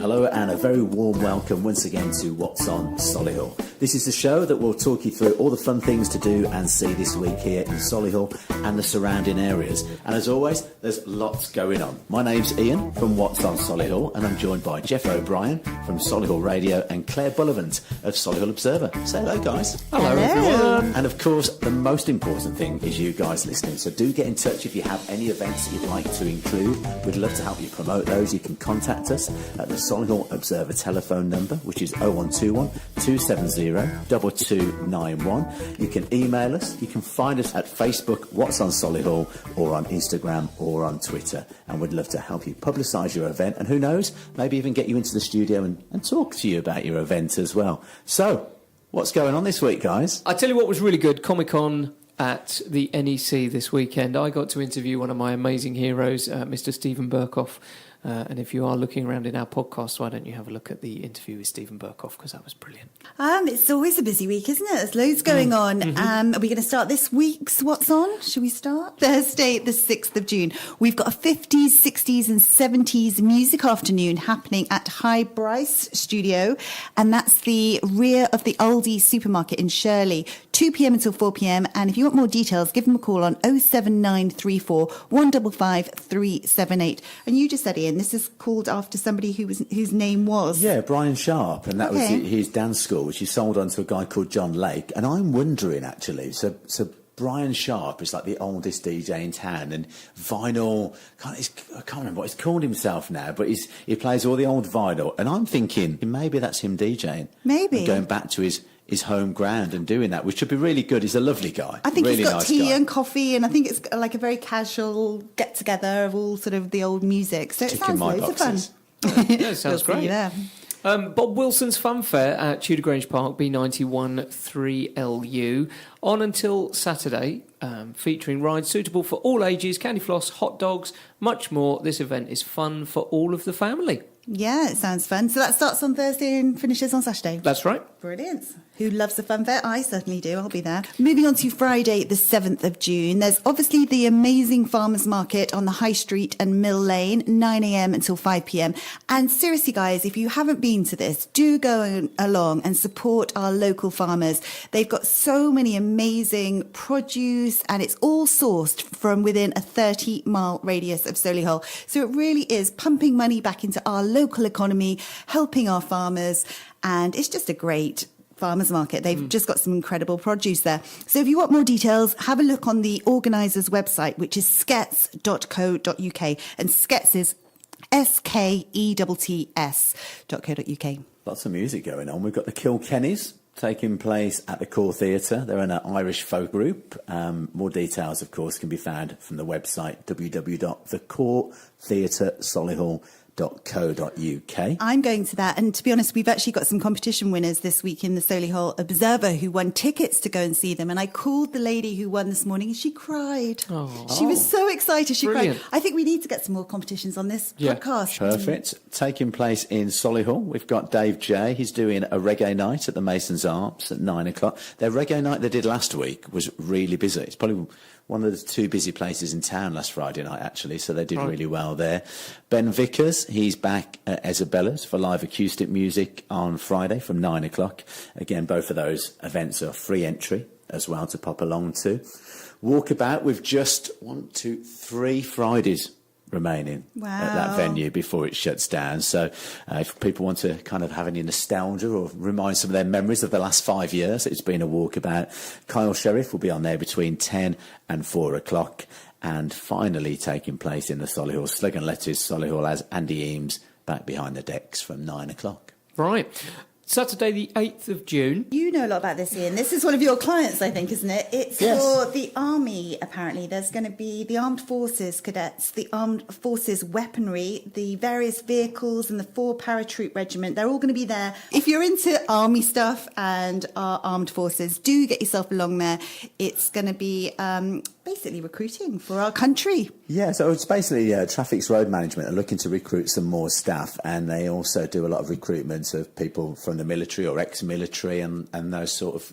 Hello and a very warm welcome once again to What's On Solihull. This is the show that will talk you through all the fun things to do and see this week here in Solihull and the surrounding areas. And as always, there's lots going on. My name's Ian from What's On Solihull, and I'm joined by Jeff O'Brien from Solihull Radio and Claire Bullivant of Solihull Observer. Say hello, guys. Hello, everyone. And of course, the most important thing is you guys listening. So do get in touch if you have any events that you'd like to include. We'd love to help you promote those. You can contact us at the Solihull Observer telephone number, which is 0121 270 2291. You can email us. You can find us at Facebook, What's On Solihull, or on Instagram or on Twitter. And we'd love to help you publicise your event. And who knows, maybe even get you into the studio and talk to you about your event as well. So, what's going on this week, guys? I tell you what was really good, Comic-Con at the NEC this weekend. I got to interview one of my amazing heroes, Mr. Stephen Burkoff. And if you are looking around in our podcast, why don't you have a look at the interview with Stephen Burkoff, because that was brilliant. It's always a busy week, isn't it? There's loads going on. Are we going to start this week's What's On? Should we start? Thursday, the 6th of June. We've got a 50s, 60s and 70s music afternoon happening at High Bryce Studio. And that's the rear of the Aldi supermarket in Shirley, 2 p.m. until 4 p.m. And if you want more details, give them a call on 07934 155 378. And you just said, Ian, this is called after somebody whose name was... Yeah, Brian Sharp, and that was his dance school, which he sold on to a guy called John Lake. And I'm wondering, actually, so Brian Sharp is like the oldest DJ in town, and vinyl, I can't remember what he's called himself now, but he plays all the old vinyl, and I'm thinking maybe that's him DJing. Maybe. And going back to his home ground and doing that, which should be really good. He's a lovely guy. I think really he's got nice tea guy. and coffee, and I think it's like a very casual get-together of all sort of the old music. So it Ticking sounds my loads of fun. boxes. Yeah, it sounds We'll see you great. there. Bob Wilson's Fun Fair at Tudor Grange Park, B91 3LU, on until Saturday, featuring rides suitable for all ages, candy floss, hot dogs, much more. This event is fun for all of the family. Yeah, it sounds fun. So that starts on Thursday and finishes on Saturday. That's right. Brilliant. Who loves a fun fair? I certainly do. I'll be there. Moving on to Friday, the 7th of June. There's obviously the amazing farmers market on the High Street and Mill Lane, 9 a.m. until 5 p.m. And seriously, guys, if you haven't been to this, do go along and support our local farmers. They've got so many amazing produce, and it's all sourced from within a 30-mile radius of Solihull. So it really is pumping money back into our local economy, helping our farmers, and it's just a great farmers market. They've just got some incredible produce there. So if you want more details, have a look on the organisers' website, which is skets.co.uk, and Skets is SKETTS.co.uk. Lots of music going on. We've got the Kilkennys taking place at the Core Theatre. They're an Irish folk group. More details, of course, can be found from the website www.thecoretheatresolihull.co.uk. I'm going to that, and to be honest, we've actually got some competition winners this week in the Solihull Observer who won tickets to go and see them, and I called the lady who won this morning and she cried. She was so excited. She Brilliant. cried. I think we need to get some more competitions on this podcast. Perfect. Taking place in Solihull, we've got Dave J. He's doing a reggae night at the Masons Arms at 9 o'clock. Their reggae night they did last week was really busy. It's probably one of the two busy places in town last Friday night, actually, so they did really well there. Ben Vickers, he's back at Isabella's for live acoustic music on Friday from 9 o'clock. Again, both of those events are free entry as well to pop along to. Walkabout with just 3 Fridays remaining at that venue before it shuts down. So if people want to kind of have any nostalgia or remind some of their memories of the last 5 years, it's been a walkabout. Kyle Sheriff will be on there between 10 and 4 o'clock. And finally taking place in the Solihull Slug and Letters, Solihull has Andy Eames back behind the decks from 9 o'clock. Right. Saturday the 8th of June. You know a lot about this, Ian. This is one of your clients, I think, isn't it? It's for the Army, apparently. There's going to be the Armed Forces cadets, the Armed Forces weaponry, the various vehicles and the 4 paratroop regiment. They're all going to be there. If you're into Army stuff and our Armed Forces, do get yourself along there. It's going to be... basically recruiting for our country. Yeah, so it's basically Traffic's Road Management are looking to recruit some more staff, and they also do a lot of recruitment of people from the military or ex-military and those sort of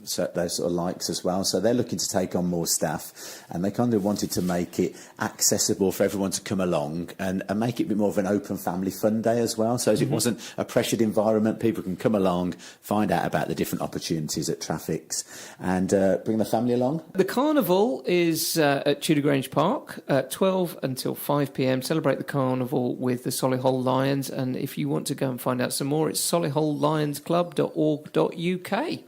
likes as well. So they're looking to take on more staff, and they kind of wanted to make it accessible for everyone to come along and make it a bit more of an open family fun day as well. So as it wasn't a pressured environment, people can come along, find out about the different opportunities at Traffic's, and bring the family along. The carnival is at Tudor Grange Park at 12 until 5 p.m. Celebrate the carnival with the Solihull Lions, and if you want to go and find out some more, it's solihulllionsclub.org.uk.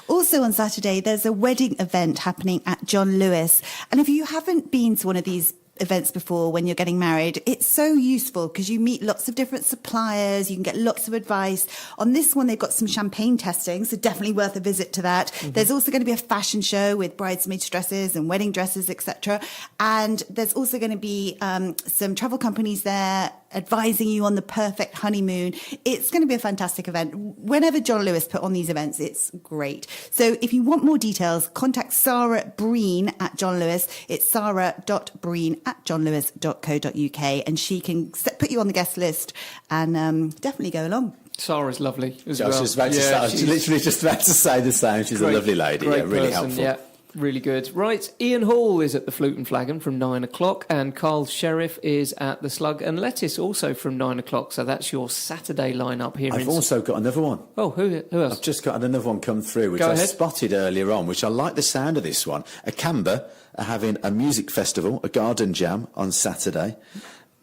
Also on Saturday, there's a wedding event happening at John Lewis. And if you haven't been to one of these events before when you're getting married, it's so useful because you meet lots of different suppliers, you can get lots of advice. On this one, they've got some champagne testing, so definitely worth a visit to that. There's also going to be a fashion show with bridesmaids dresses and wedding dresses, etc. And there's also going to be some travel companies there advising you on the perfect honeymoon. It's going to be a fantastic event. Whenever John Lewis put on these events, it's great. So if you want more details, contact Sarah Breen at John Lewis. It's sarah.breen@johnlewis.co.uk, and she can put you on the guest list and definitely go along. Sarah's lovely as I was well. just about to say, I was literally just about to say the same. She's a lovely lady, great really person, helpful. Yeah. Really good. Right, Ian Hall is at the Flute and Flagon from 9 o'clock, and Carl Sheriff is at the Slug and Lettuce also from 9 o'clock. So that's your Saturday lineup here. I've also got another one. Oh, who else? I've just got another one come through, which Go I ahead. spotted earlier on, which I like the sound of this one. A Canberra are having a music festival, a garden jam on Saturday.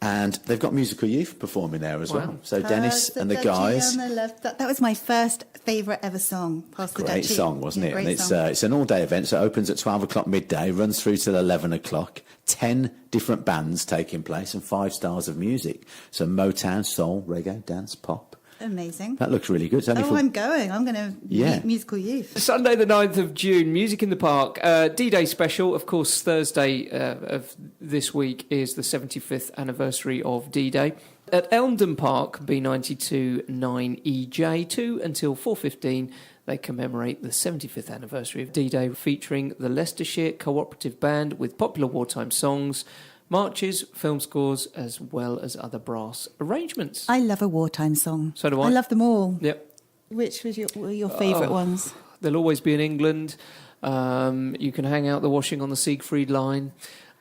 And they've got musical youth performing there as well. So Dennis and the guys. That was my first favourite ever song. Past the Great Duchy. song, wasn't it? Great And song. it's an all-day event, so it opens at 12 o'clock midday, runs through till 11 o'clock. 10 different bands taking place and 5 styles of music. So Motown, soul, reggae, dance, pop. Amazing. That looks really good. It's only I'm going. I'm going to meet musical youth. Sunday the 9th of June, Music in the Park. D-Day special. Of course, Thursday of this week is the 75th anniversary of D-Day. At Elmdon Park, B92 9EJ, 2 until 4:15, they commemorate the 75th anniversary of D-Day, featuring the Leicestershire Cooperative Band with popular wartime songs, marches, film scores, as well as other brass arrangements. I love a wartime song. So do I. I love them all. Yep. Which were your favourite ones? They'll always be in England. You can hang out the washing on the Siegfried line.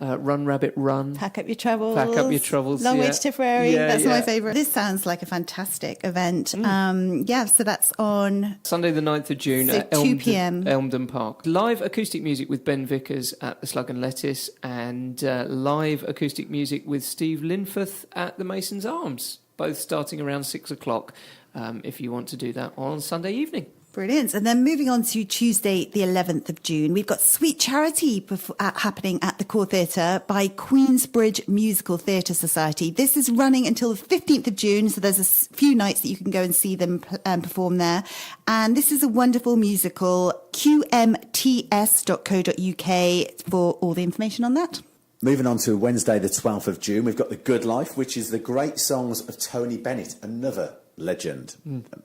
Run, Rabbit, Run. Pack up your troubles. Pack up your troubles. Long yeah. way to Tipperary. Yeah, That's yeah. my favourite. This sounds like a fantastic event. So that's on Sunday the 9th of June So at 2 p.m. Elmdon Park. Live acoustic music with Ben Vickers at the Slug and Lettuce, and live acoustic music with Steve Linforth at the Mason's Arms, both starting around 6 o'clock if you want to do that on Sunday evening. Brilliant. And then moving on to Tuesday, the 11th of June, we've got Sweet Charity happening at the Core Theatre by Queensbridge Musical Theatre Society. This is running until the 15th of June, so there's a few nights that you can go and see them perform there. And this is a wonderful musical, qmts.co.uk for all the information on that. Moving on to Wednesday, the 12th of June, we've got The Good Life, which is the great songs of Tony Bennett, another legend.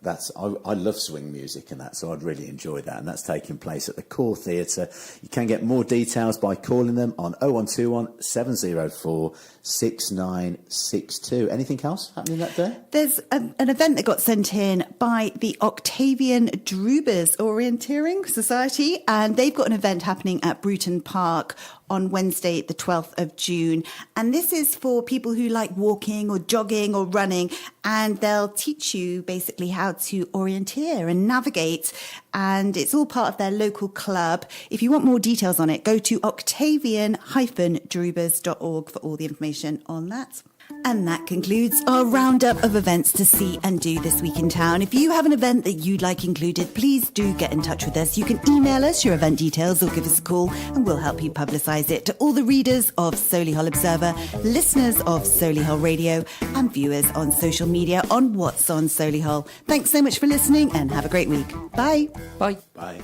I love swing music and that, so I'd really enjoy that. And that's taking place at the Core Theatre. You can get more details by calling them on 0121 704 6962. Anything else happening that day? There's an event that got sent in by the Octavian Drubers Orienteering Society, and they've got an event happening at Bruton Park on Wednesday, the 12th of June. And this is for people who like walking or jogging or running, and they'll teach you basically how to orienteer and navigate. And it's all part of their local club. If you want more details on it, go to octavian-drubers.org for all the information on that. And that concludes our roundup of events to see and do this week in town. If you have an event that you'd like included, please do get in touch with us. You can email us your event details or give us a call and we'll help you publicise it to all the readers of Solihull Observer, listeners of Solihull Radio and viewers on social media on What's on Solihull. Thanks so much for listening and have a great week. Bye. Bye. Bye.